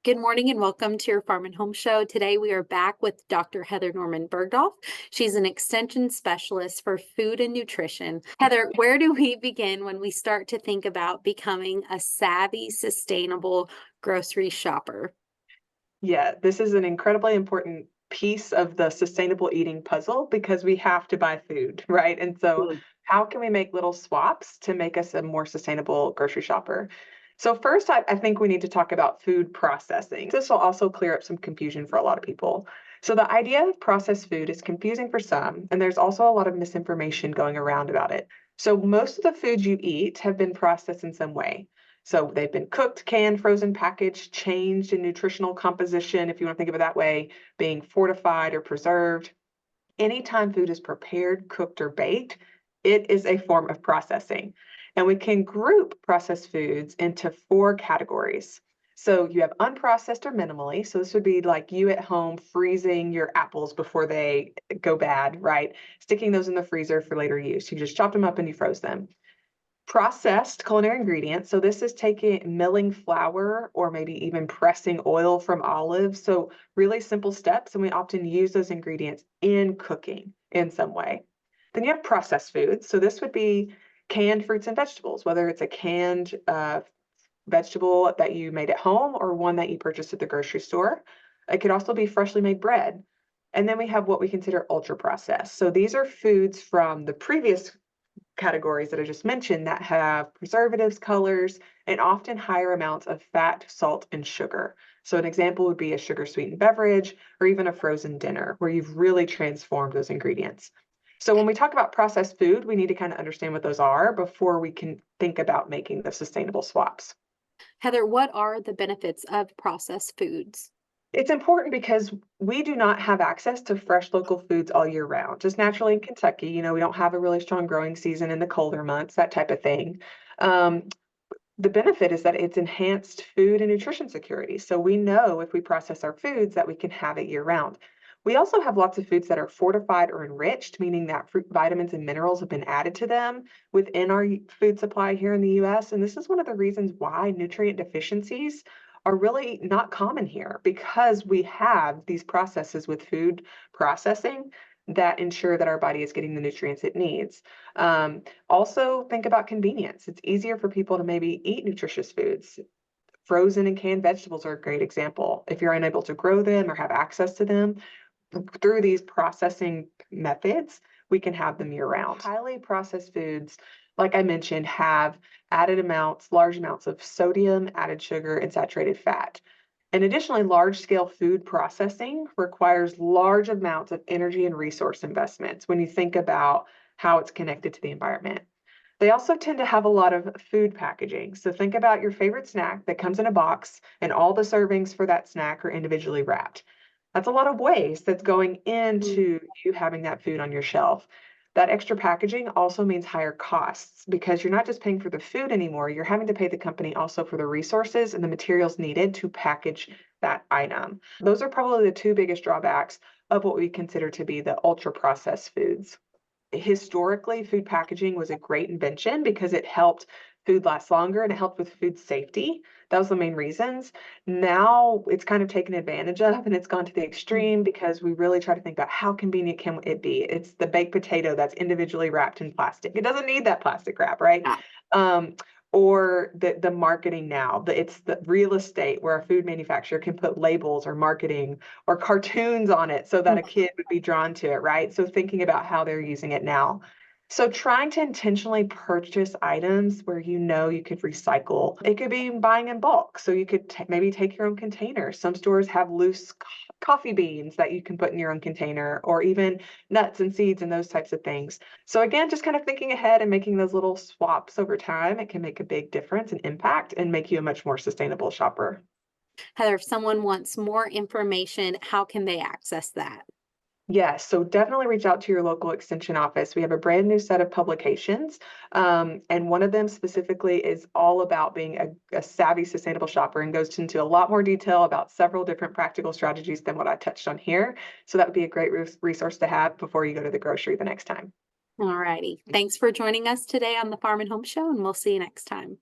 Good morning and welcome to your Farm and Home Show. Today we are back with Dr. Heather Norman Burgdolf. She's an extension specialist for food and nutrition. Heather, where do we begin when we start to think about becoming a savvy, sustainable grocery shopper? Yeah, this is an incredibly important piece of the sustainable eating puzzle because we have to buy food, right? And so, Mm. how can we make little swaps to make us a more sustainable grocery shopper? So, first, I think we need to talk about food processing. This will also clear up some confusion for a lot of people. So, the idea of processed food is confusing for some, and there's also a lot of misinformation going around about it. So, most of the foods you eat have been processed in some way. So they've been cooked, canned, frozen, packaged, changed in nutritional composition, if you want to think of it that way, being fortified or preserved. Anytime food is prepared, cooked, or baked, it is a form of processing. And we can group processed foods into four categories. So you have unprocessed or minimally. So this would be like you at home freezing your apples before they go bad, right? Sticking those in the freezer for later use. You just chopped them up and you froze them. Processed culinary ingredients. So this is taking milling flour or maybe even pressing oil from olives. So really simple steps, and we often use those ingredients in cooking in some way. Then you have processed foods. So this would be canned fruits and vegetables, whether it's a canned vegetable that you made at home or one that you purchased at the grocery store. It could also be freshly made bread. And then we have what we consider ultra processed. So these are foods from the previous categories that I just mentioned that have preservatives, colors, and often higher amounts of fat, salt, and sugar. So, an example would be a sugar sweetened beverage or even a frozen dinner where you've really transformed those ingredients. So, when we talk about processed food, we need to kind of understand what those are before we can think about making the sustainable swaps. Heather, what are the benefits of processed foods? It's important because we do not have access to fresh local foods all year round. Just naturally in Kentucky, we don't have a really strong growing season in the colder months, that type of thing. Um, the benefit is that it's enhanced food and nutrition security. So we know if we process our foods that we can have it year round. We also have lots of foods that are fortified or enriched, meaning that fruit vitamins and minerals have been added to them within our food supply here in the US. And this is one of the reasons why nutrient deficiencies are really not common here because we have these processes with food processing that ensure that our body is getting the nutrients it needs. Also, think about convenience. It's easier for people to maybe eat nutritious foods. Frozen and canned vegetables are a great example. If you're unable to grow them or have access to them, through these processing methods, we can have them year round. Highly processed foods, like I mentioned, have large amounts of sodium, added sugar, and saturated fat. And additionally, large scale food processing requires large amounts of energy and resource investments when you think about how it's connected to the environment. They also tend to have a lot of food packaging. So think about your favorite snack that comes in a box, and all the servings for that snack are individually wrapped. That's a lot of waste that's going into you having that food on your shelf. That extra packaging also means higher costs because you're not just paying for the food anymore, you're having to pay the company also for the resources and the materials needed to package that item. Those are probably the two biggest drawbacks of what we consider to be the ultra processed foods. Historically, food packaging was a great invention because it helped food last longer and it helped with food safety. That was the main reasons. Now it's kind of taken advantage of and it's gone to the extreme because we really try to think about how convenient can it be. It's the baked potato that's individually wrapped in plastic. It doesn't need that plastic wrap, right? Yeah. Um, or the marketing now, it's the real estate where a food manufacturer can put labels or marketing or cartoons on it so that a kid would be drawn to it, right? So thinking about how they're using it now. So trying to intentionally purchase items where you know you could recycle. It could be buying in bulk. So you could maybe take your own container. Some stores have loose coffee beans that you can put in your own container, or even nuts and seeds and those types of things. So again, just kind of thinking ahead and making those little swaps over time, it can make a big difference and impact and make you a much more sustainable shopper. Heather, if someone wants more information, how can they access that? Yes, so definitely reach out to your local extension office. We have a brand new set of publications, and one of them specifically is all about being a savvy, sustainable shopper and goes into a lot more detail about several different practical strategies than what I touched on here. So that would be a great resource to have before you go to the grocery the next time. All righty. Thanks for joining us today on the Farm and Home Show, and we'll see you next time.